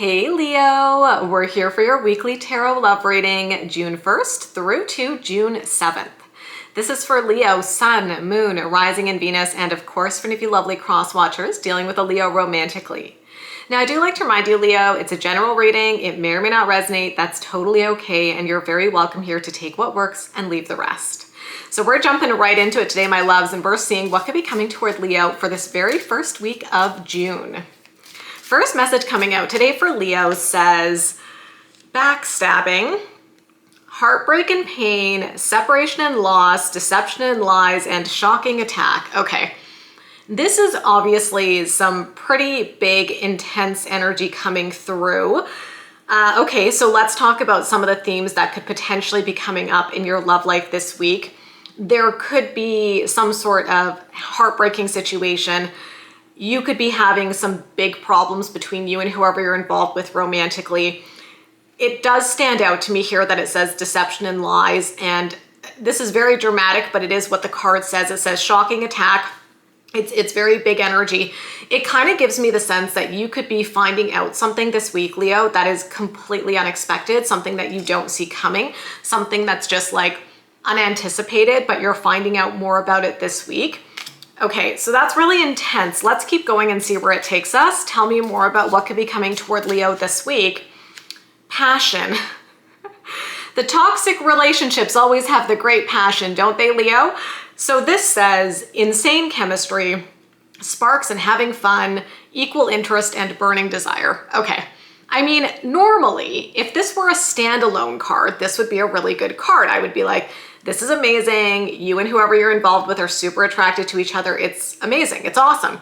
Hey Leo, we're here for your weekly tarot love reading June 1st through to June 7th. This is for Leo, Sun, Moon, Rising in Venus, and of course for any of you lovely cross watchers dealing with a Leo romantically. Now I do like to remind you, Leo, it's a general reading. It may or may not resonate. That's totally okay, and you're very welcome here to take what works and leave the rest. So we're jumping right into it today, my loves, and we're seeing what could be coming toward Leo for this very first week of June. First message coming out today for Leo says, backstabbing, heartbreak and pain, separation and loss, deception and lies, and shocking attack. Okay, this is obviously some pretty big, intense energy coming through. Okay, so let's talk about some of the themes that could potentially be coming up in your love life this week. There could be some sort of heartbreaking situation. You could be having some big problems between you and whoever you're involved with romantically. It does stand out to me here that it says deception and lies, and this is very dramatic, but it is what the card says. It says shocking attack. It's very big energy. It kind of gives me the sense that you could be finding out something this week, Leo, that is completely unexpected, something that you don't see coming, something that's just like unanticipated, but you're finding out more about it this week. Okay, so that's really intense. Let's keep going and see where it takes us. Tell me more about what could be coming toward Leo this week. Passion. The toxic relationships always have the great passion, don't they, Leo? So this says insane chemistry, sparks and having fun, equal interest and burning desire. Okay. I mean, normally, if this were a standalone card, this would be a really good card. I would be like, this is amazing. You and whoever you're involved with are super attracted to each other. It's amazing. It's awesome.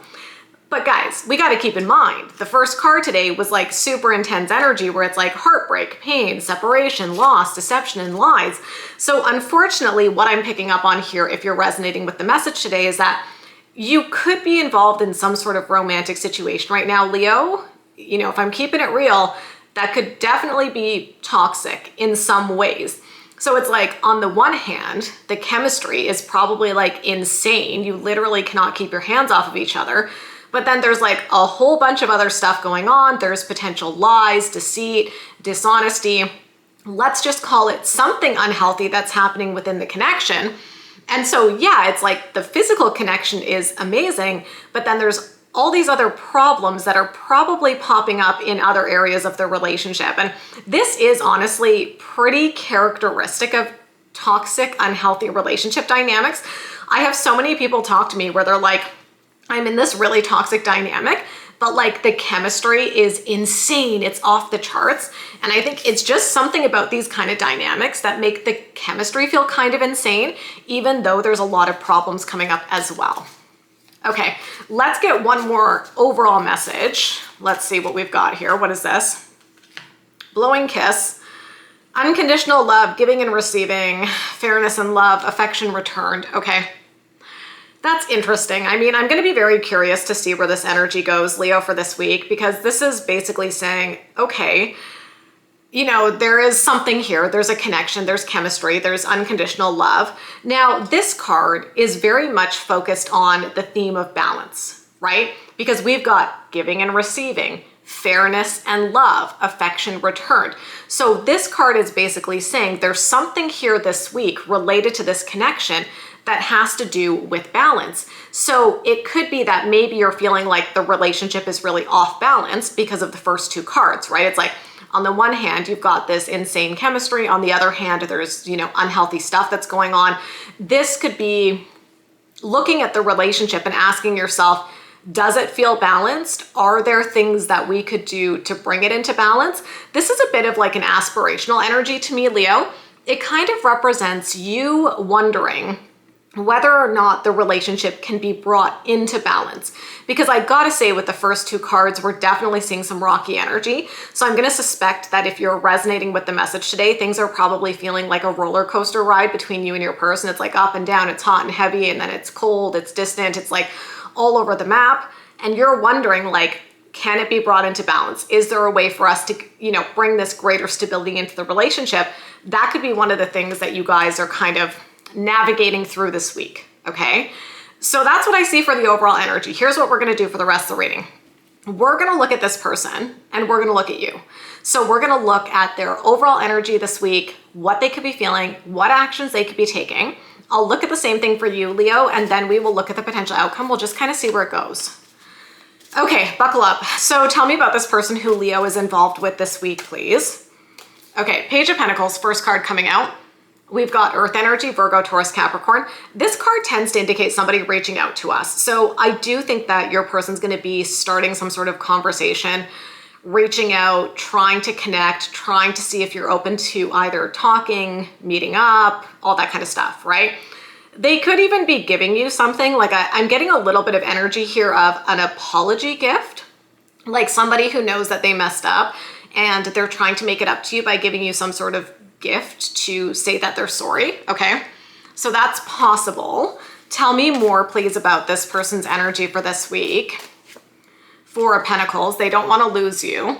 But guys, we got to keep in mind, the first card today was like super intense energy where it's like heartbreak, pain, separation, loss, deception, and lies. So unfortunately, what I'm picking up on here, if you're resonating with the message today, is that you could be involved in some sort of romantic situation right now, Leo. You know, if I'm keeping it real, that could definitely be toxic in some ways. So it's like, on the one hand, the chemistry is probably like insane. You literally cannot keep your hands off of each other. But then there's like a whole bunch of other stuff going on. There's potential lies, deceit, dishonesty. Let's just call it something unhealthy that's happening within the connection. And so, yeah, it's like the physical connection is amazing, but then there's all these other problems that are probably popping up in other areas of the relationship. And this is honestly pretty characteristic of toxic, unhealthy relationship dynamics. I have so many people talk to me where they're like, I'm in this really toxic dynamic, but like the chemistry is insane. It's off the charts. And I think it's just something about these kind of dynamics that make the chemistry feel kind of insane, even though there's a lot of problems coming up as well. Okay, let's get one more overall message. Let's see what we've got here. What is this? Blowing kiss, unconditional love, giving and receiving, fairness and love, affection returned. Okay, that's interesting. I mean, I'm going to be very curious to see where this energy goes, Leo, for this week, because this is basically saying, okay, you know, there is something here. There's a connection, there's chemistry, there's unconditional love. Now, this card is very much focused on the theme of balance, right? Because we've got giving and receiving, fairness and love, affection returned. So this card is basically saying there's something here this week related to this connection that has to do with balance. So it could be that maybe you're feeling like the relationship is really off balance because of the first two cards, right? It's like, on the one hand, you've got this insane chemistry. On the other hand, there's, you know, unhealthy stuff that's going on. This could be looking at the relationship and asking yourself, does it feel balanced? Are there things that we could do to bring it into balance? This is a bit of like an aspirational energy to me, Leo. It kind of represents you wondering whether or not the relationship can be brought into balance. Because I gotta say, with the first two cards, we're definitely seeing some rocky energy. So I'm gonna suspect that if you're resonating with the message today, things are probably feeling like a roller coaster ride between you and your person. It's like up and down, it's hot and heavy, and then it's cold, it's distant, it's like all over the map. And you're wondering, like, can it be brought into balance? Is there a way for us to, you know, bring this greater stability into the relationship? That could be one of the things that you guys are kind of navigating through this week, okay? So that's what I see for the overall energy. Here's what we're gonna do for the rest of the reading. we're going to look at this person and we're going to look at you. So we're going to look at their overall energy this week, what they could be feeling, what actions they could be taking. I'll look at the same thing for you, Leo, and then we will look at the potential outcome. We'll just kind of see where it goes. Okay, buckle up. So tell me about this person who Leo is involved with this week, please. Okay, Page of Pentacles, first card coming out. We've got Earth energy, Virgo, Taurus, Capricorn. This card tends to indicate somebody reaching out to us. So I do think that your person's going to be starting some sort of conversation, reaching out, trying to connect, trying to see if you're open to either talking, meeting up, all that kind of stuff, right? They could even be giving you something like I'm getting a little bit of energy here of an apology gift, like somebody who knows that they messed up and they're trying to make it up to you by giving you some sort of gift to say that they're sorry. Okay, so that's possible. Tell me more, please, about this person's energy for this week. Four of Pentacles, they don't want to lose you.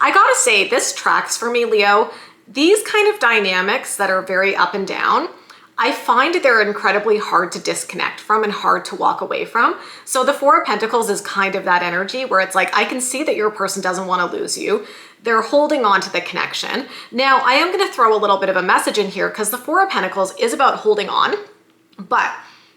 I gotta say, this tracks for me, Leo. These kind of dynamics that are very up and down, I find they're incredibly hard to disconnect from and hard to walk away from. So the Four of Pentacles is kind of that energy where it's like, I can see that your person doesn't want to lose you. They're holding on to the connection. Now, I am going to throw a little bit of a message in here because the Four of Pentacles is about holding on. But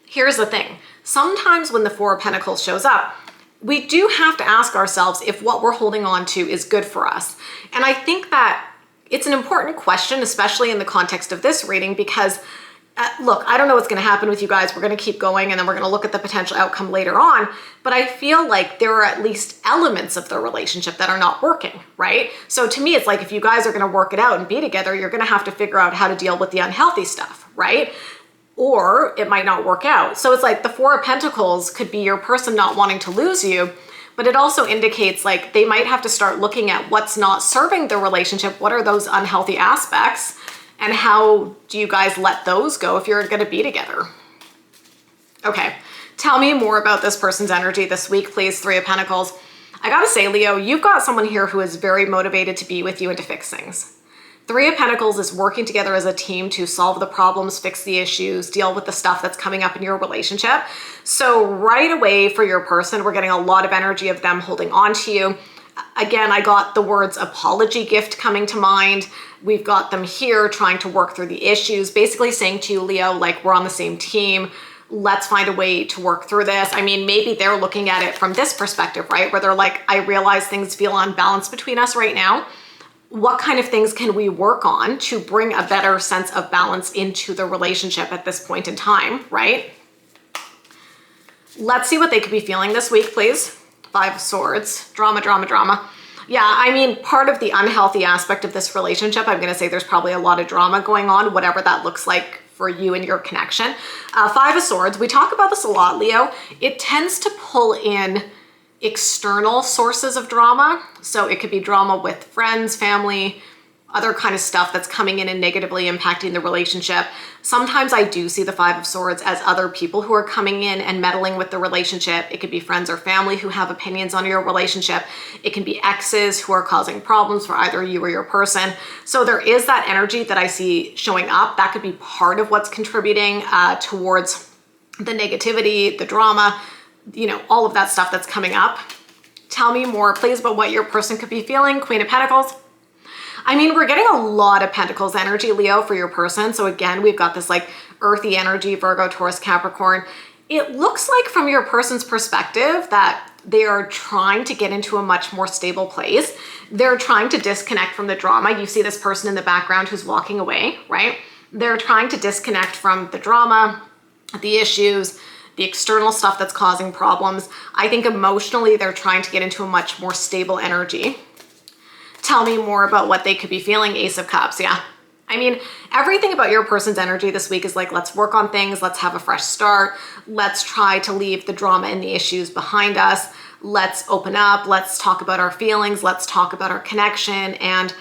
here's the thing. Sometimes when the Four of Pentacles shows up, we do have to ask ourselves if what we're holding on to is good for us. And I think that it's an important question, especially in the context of this reading, because look, I don't know what's going to happen with you guys. We're going to keep going and then we're going to look at the potential outcome later on. But I feel like there are at least elements of the relationship that are not working, right? So to me, it's like if you guys are going to work it out and be together, you're going to have to figure out how to deal with the unhealthy stuff, right? Or it might not work out. So it's like the Four of Pentacles could be your person not wanting to lose you, but it also indicates like they might have to start looking at what's not serving the relationship. What are those unhealthy aspects? And how do you guys let those go if you're going to be together? Okay, tell me more about this person's energy this week, please. Three of Pentacles. I gotta say, Leo, you've got someone here who is very motivated to be with you and to fix things. Three of Pentacles is working together as a team to solve the problems, fix the issues, deal with the stuff that's coming up in your relationship. So right away for your person, we're getting a lot of energy of them holding on to you. Again, I got the words apology gift coming to mind. We've got them here trying to work through the issues, basically saying to you, Leo, like, we're on the same team. Let's find a way to work through this. I mean, maybe they're looking at it from this perspective, right? Where they're like, I realize things feel unbalanced between us right now. What kind of things can we work on to bring a better sense of balance into the relationship at this point in time, right? Let's see what they could be feeling this week, please. Five of Swords, drama, drama, drama. Yeah, I mean, part of the unhealthy aspect of this relationship, I'm gonna say there's probably a lot of drama going on, whatever that looks like for you and your connection. Five of Swords, we talk about this a lot, Leo. It tends to pull in external sources of drama. So it could be drama with friends, family, other kind of stuff that's coming in and negatively impacting the relationship. Sometimes I do see the Five of Swords as other people who are coming in and meddling with the relationship. It could be friends or family who have opinions on your relationship. It can be exes who are causing problems for either you or your person. So there is that energy that I see showing up. That could be part of what's contributing towards the negativity, the drama, you know, all of that stuff that's coming up. Tell me more, please, about what your person could be feeling. Queen of Pentacles. I mean, we're getting a lot of Pentacles energy, Leo, for your person. So again, we've got this like earthy energy, Virgo, Taurus, Capricorn. It looks like from your person's perspective that they are trying to get into a much more stable place. They're trying to disconnect from the drama. You see this person in the background who's walking away, right? They're trying to disconnect from the drama, the issues, the external stuff that's causing problems. I think emotionally, they're trying to get into a much more stable energy. Tell me more about what they could be feeling. Ace of Cups. Yeah. I mean, everything about your person's energy this week is like, let's work on things. Let's have a fresh start. Let's try to leave the drama and the issues behind us. Let's open up. Let's talk about our feelings. Let's talk about our connection. And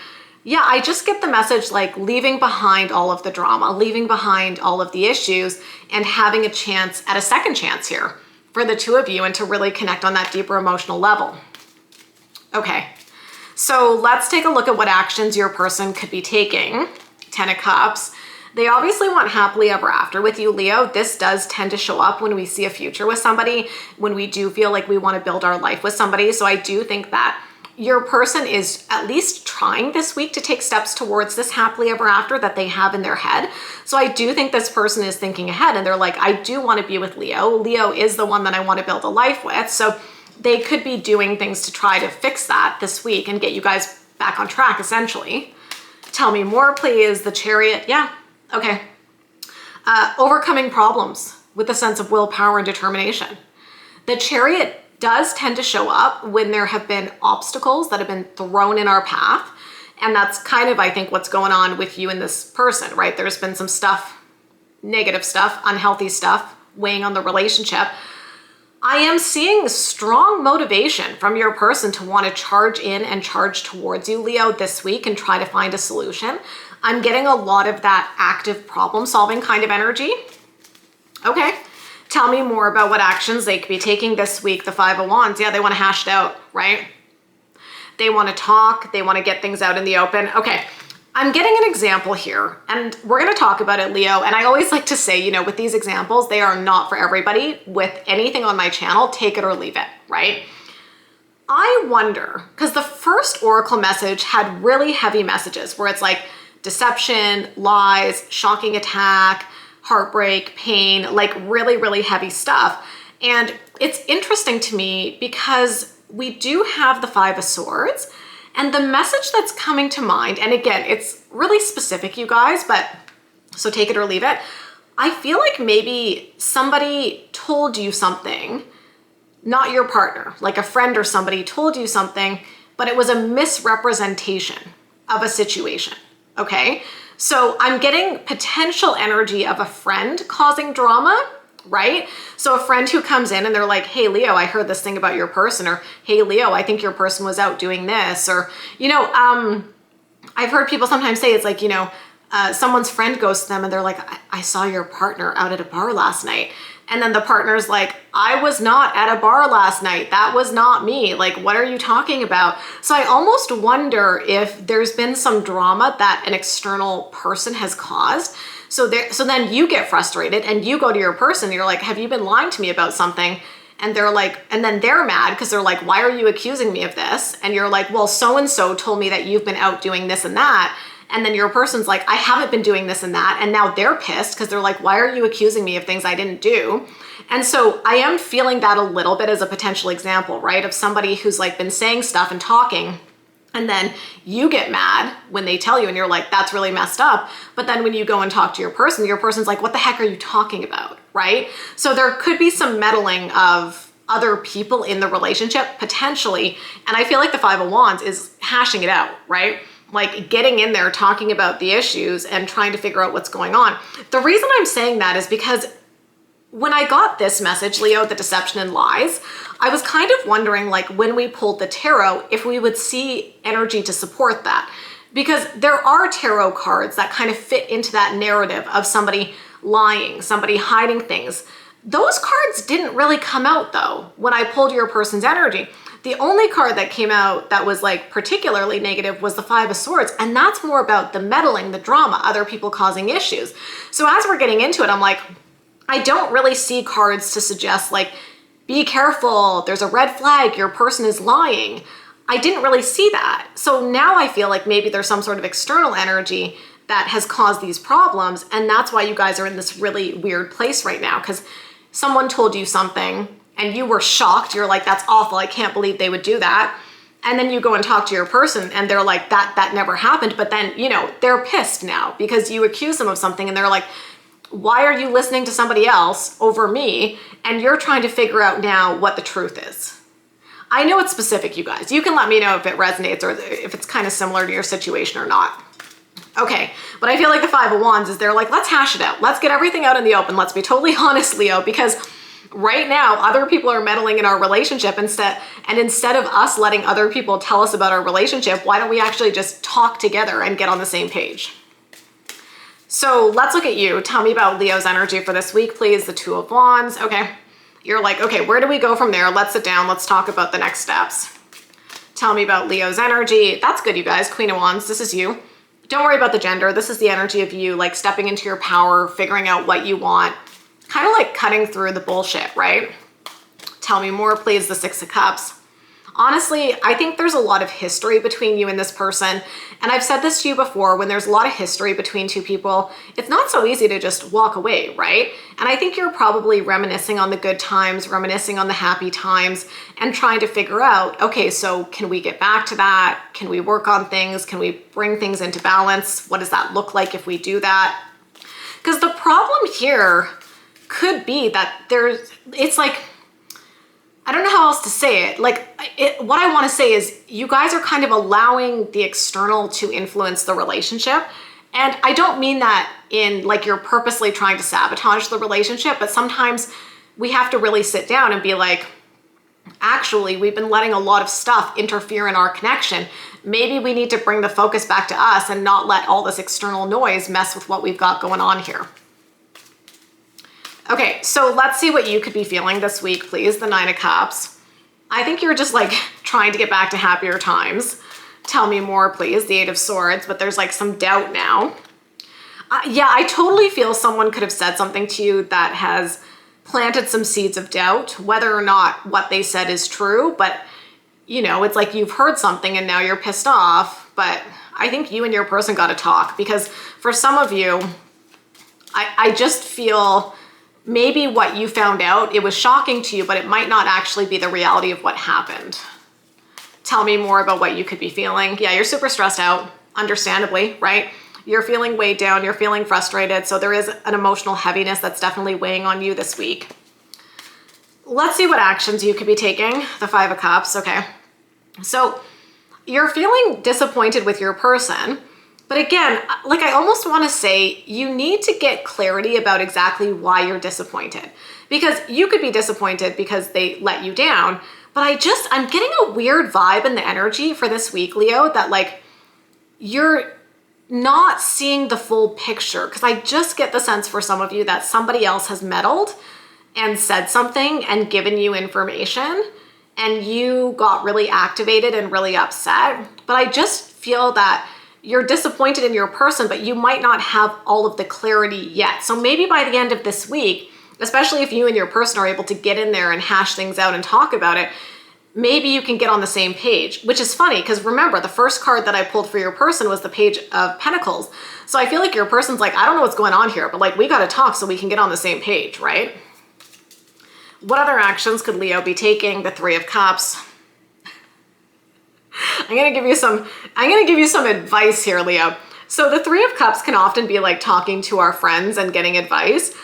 yeah, I just get the message like leaving behind all of the drama, leaving behind all of the issues and having a chance at a second chance here for the two of you and to really connect on that deeper emotional level. Okay. So let's take a look at what actions your person could be taking. Ten of Cups. They obviously want happily ever after with you, Leo. This does tend to show up when we see a future with somebody, when we do feel like we want to build our life with somebody. So I do think that your person is at least trying this week to take steps towards this happily ever after that they have in their head. So I do think this person is thinking ahead and they're like, I do want to be with Leo. Leo is the one that I want to build a life with. So they could be doing things to try to fix that this week and get you guys back on track, essentially. Tell me more, please. The Chariot. Yeah. Okay. Overcoming problems with a sense of willpower and determination. The Chariot does tend to show up when there have been obstacles that have been thrown in our path. And that's kind of, I think, what's going on with you and this person, right? There's been some stuff, negative stuff, unhealthy stuff weighing on the relationship. I am seeing strong motivation from your person to want to charge in and charge towards you, Leo, this week and try to find a solution. I'm getting a lot of that active problem solving kind of energy. Okay. Tell me more about what actions they could be taking this week. The Five of Wands. Yeah, they want to hash it out, right? They want to talk. They want to get things out in the open. Okay. I'm getting an example here and we're going to talk about it, Leo. And I always like to say, you know, with these examples, they are not for everybody. With anything on my channel, take it or leave it, right? I wonder, because the first Oracle message had really heavy messages where it's like deception, lies, shocking attack, heartbreak, pain, like really, really heavy stuff. And it's interesting to me because we do have the Five of Swords. And the message that's coming to mind, and again, it's really specific, you guys, but so take it or leave it. I feel like maybe somebody told you something, not your partner, like a friend or somebody told you something, but it was a misrepresentation of a situation, okay? So I'm getting potential energy of a friend causing drama, right? So a friend who comes in and they're like, hey, Leo, I heard this thing about your person, or hey, Leo, I think your person was out doing this, or, you know, I've heard people sometimes say it's like, you know, someone's friend goes to them and they're like, I saw your partner out at a bar last night. And then the partner's like, I was not at a bar last night. That was not me. Like, what are you talking about? So I almost wonder if there's been some drama that an external person has caused. So then you get frustrated and you go to your person. You're like, have you been lying to me about something? And they're like, and then they're mad because they're like, why are you accusing me of this? And you're like, well, so-and-so told me that you've been out doing this and that. And then your person's like, I haven't been doing this and that. And now they're pissed because they're like, why are you accusing me of things I didn't do? And so I am feeling that a little bit as a potential example, right? Of somebody who's like been saying stuff and talking. And then you get mad when they tell you and you're like, that's really messed up. But then when you go and talk to your person's like, what the heck are you talking about, right? So there could be some meddling of other people in the relationship potentially. And I feel like the Five of Wands is hashing it out, right? Like getting in there, talking about the issues and trying to figure out what's going on. The reason I'm saying that is because when I got this message, Leo, the deception and lies, I was kind of wondering, like when we pulled the tarot, if we would see energy to support that. Because there are tarot cards that kind of fit into that narrative of somebody lying, somebody hiding things. Those cards didn't really come out though when I pulled your person's energy. The only card that came out that was like particularly negative was the Five of Swords. And that's more about the meddling, the drama, other people causing issues. So as we're getting into it, I'm like, I don't really see cards to suggest like, be careful, there's a red flag, your person is lying. I didn't really see that. So now I feel like maybe there's some sort of external energy that has caused these problems. And that's why you guys are in this really weird place right now, because someone told you something and you were shocked. You're like, that's awful. I can't believe they would do that. And then you go and talk to your person and they're like, that never happened. But then, you know, they're pissed now because you accuse them of something and they're like, why are you listening to somebody else over me? And you're trying to figure out now what the truth is. I know it's specific, you guys. You can let me know if it resonates or if it's kind of similar to your situation or not. Okay, but I feel like the Five of Wands is they're like, let's hash it out. Let's get everything out in the open. Let's be totally honest, Leo, because right now other people are meddling in our relationship instead of us letting other people tell us about our relationship, why don't we actually just talk together and get on the same page? So let's look at you. Tell me about Leo's energy for this week, please. The Two of Wands. Okay. You're like, okay, where do we go from there? Let's sit down. Let's talk about the next steps. Tell me about Leo's energy. That's good, you guys. Queen of Wands. This is you. Don't worry about the gender. This is the energy of you like stepping into your power, figuring out what you want, kind of like cutting through the bullshit, right? Tell me more, please, the Six of Cups. Honestly, I think there's a lot of history between you and this person. And I've said this to you before, when there's a lot of history between two people, it's not so easy to just walk away, right? And I think you're probably reminiscing on the good times, reminiscing on the happy times, and trying to figure out, okay, so can we get back to that? Can we work on things? Can we bring things into balance? What does that look like if we do that? Because the problem here could be that it's like, I don't know how else to say it. What I want to say is you guys are kind of allowing the external to influence the relationship. And I don't mean that in like you're purposely trying to sabotage the relationship, but sometimes we have to really sit down and be like, actually, we've been letting a lot of stuff interfere in our connection. Maybe we need to bring the focus back to us and not let all this external noise mess with what we've got going on here. Okay, so let's see what you could be feeling this week, please. The Nine of Cups. I think you're just like trying to get back to happier times. Tell me more, please. The Eight of Swords, but there's like some doubt now. Yeah, I totally feel someone could have said something to you that has planted some seeds of doubt, whether or not what they said is true. But, you know, it's like you've heard something and now you're pissed off. But I think you and your person got to talk, because for some of you, I just feel maybe what you found out, it was shocking to you, but it might not actually be the reality of what happened. Tell me more about what you could be feeling. Yeah, you're super stressed out, understandably, right? You're feeling weighed down, you're feeling frustrated, so there is an emotional heaviness that's definitely weighing on you this week. Let's see what actions you could be taking. The Five of Cups, okay. So you're feeling disappointed with your person. But again, like I almost want to say, you need to get clarity about exactly why you're disappointed. Because you could be disappointed because they let you down, but I'm getting a weird vibe in the energy for this week, Leo, that like you're not seeing the full picture. Because I just get the sense for some of you that somebody else has meddled and said something and given you information, and you got really activated and really upset. But I just feel that you're disappointed in your person, but you might not have all of the clarity yet. So maybe by the end of this week, especially if you and your person are able to get in there and hash things out and talk about it, maybe you can get on the same page, which is funny because remember, the first card that I pulled for your person was the Page of Pentacles. So I feel like your person's like, I don't know what's going on here, but like we got to talk so we can get on the same page, right? What other actions could Leo be taking? The Three of Cups. I'm going to give you some advice here, Leo. So the Three of Cups can often be like talking to our friends and getting advice.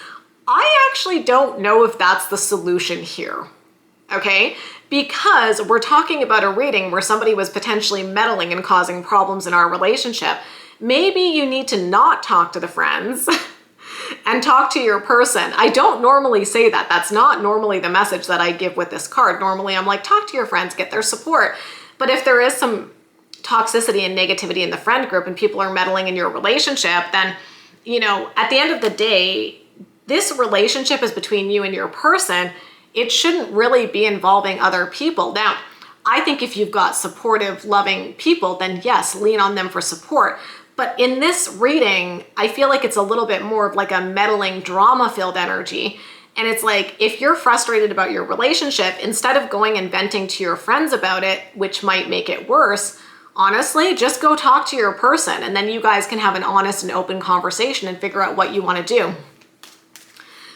I actually don't know if that's the solution here, okay? Because we're talking about a reading where somebody was potentially meddling and causing problems in our relationship. Maybe you need to not talk to the friends and talk to your person. I don't normally say that. That's not normally the message that I give with this card. Normally I'm like, talk to your friends, get their support. But if there is some toxicity and negativity in the friend group and people are meddling in your relationship, then, you know, at the end of the day, this relationship is between you and your person. It shouldn't really be involving other people. Now, I think if you've got supportive, loving people, then yes, lean on them for support. But in this reading, I feel like it's a little bit more of like a meddling, drama-filled energy. And it's like, if you're frustrated about your relationship, instead of going and venting to your friends about it, which might make it worse, honestly, just go talk to your person and then you guys can have an honest and open conversation and figure out what you want to do.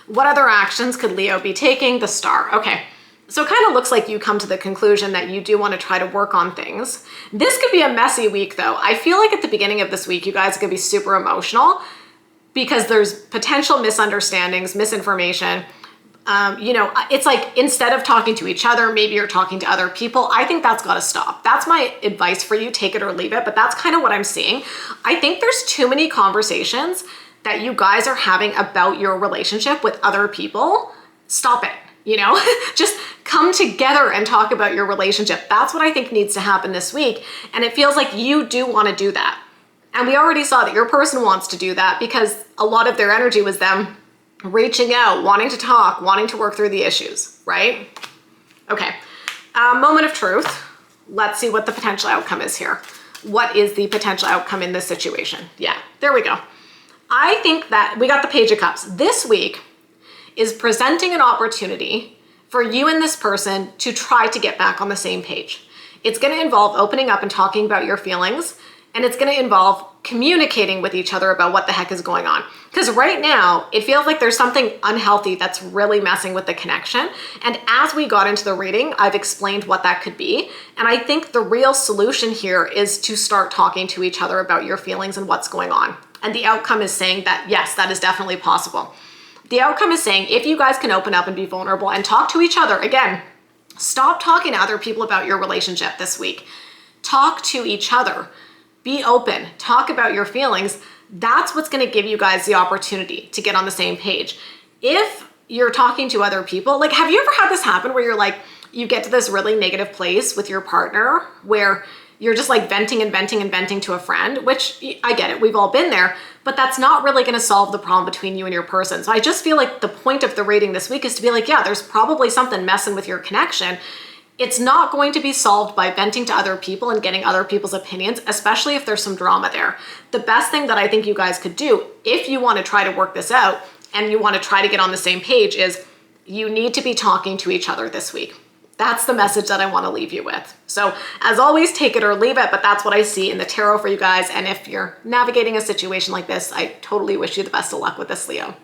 What other actions could Leo be taking? The Star. Okay. So it kind of looks like you come to the conclusion that you do want to try to work on things. This could be a messy week though. I feel like at the beginning of this week, you guys could be super emotional because there's potential misunderstandings, misinformation. You know, it's like instead of talking to each other, maybe you're talking to other people. I think that's got to stop. That's my advice for you. Take it or leave it. But that's kind of what I'm seeing. I think there's too many conversations that you guys are having about your relationship with other people. Stop it. You know, just come together and talk about your relationship. That's what I think needs to happen this week. And it feels like you do want to do that. And we already saw that your person wants to do that because a lot of their energy was them reaching out, wanting to talk, wanting to work through the issues, right? Okay, moment of truth. Let's see what the potential outcome is here. what is the potential outcome in this situation. Yeah, there we go. I think that we got the Page of Cups. This week is presenting an opportunity for you and this person to try to get back on the same page. It's going to involve opening up and talking about your feelings, and it's going to involve communicating with each other about what the heck is going on. Because right now, it feels like there's something unhealthy that's really messing with the connection. And as we got into the reading, I've explained what that could be. And I think the real solution here is to start talking to each other about your feelings and what's going on. And the outcome is saying that, yes, that is definitely possible. The outcome is saying if you guys can open up and be vulnerable and talk to each other, again, stop talking to other people about your relationship this week. Talk to each other. Be open, talk about your feelings. That's what's gonna give you guys the opportunity to get on the same page. If you're talking to other people, like, have you ever had this happen where you're like, you get to this really negative place with your partner where you're just like venting and venting and venting to a friend, which I get it, we've all been there, but that's not really gonna solve the problem between you and your person. So I just feel like the point of the reading this week is to be like, yeah, there's probably something messing with your connection. It's not going to be solved by venting to other people and getting other people's opinions, especially if there's some drama there. The best thing that I think you guys could do, if you want to try to work this out and you want to try to get on the same page, is you need to be talking to each other this week. That's the message that I want to leave you with. So as always, take it or leave it, but that's what I see in the tarot for you guys. And if you're navigating a situation like this, I totally wish you the best of luck with this, Leo.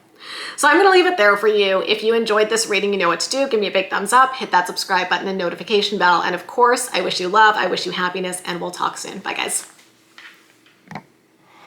So I'm going to leave it there for you. If you enjoyed this reading, you know what to do. Give me a big thumbs up, hit that subscribe button and notification bell. And of course, I wish you love, I wish you happiness, and we'll talk soon. Bye, guys.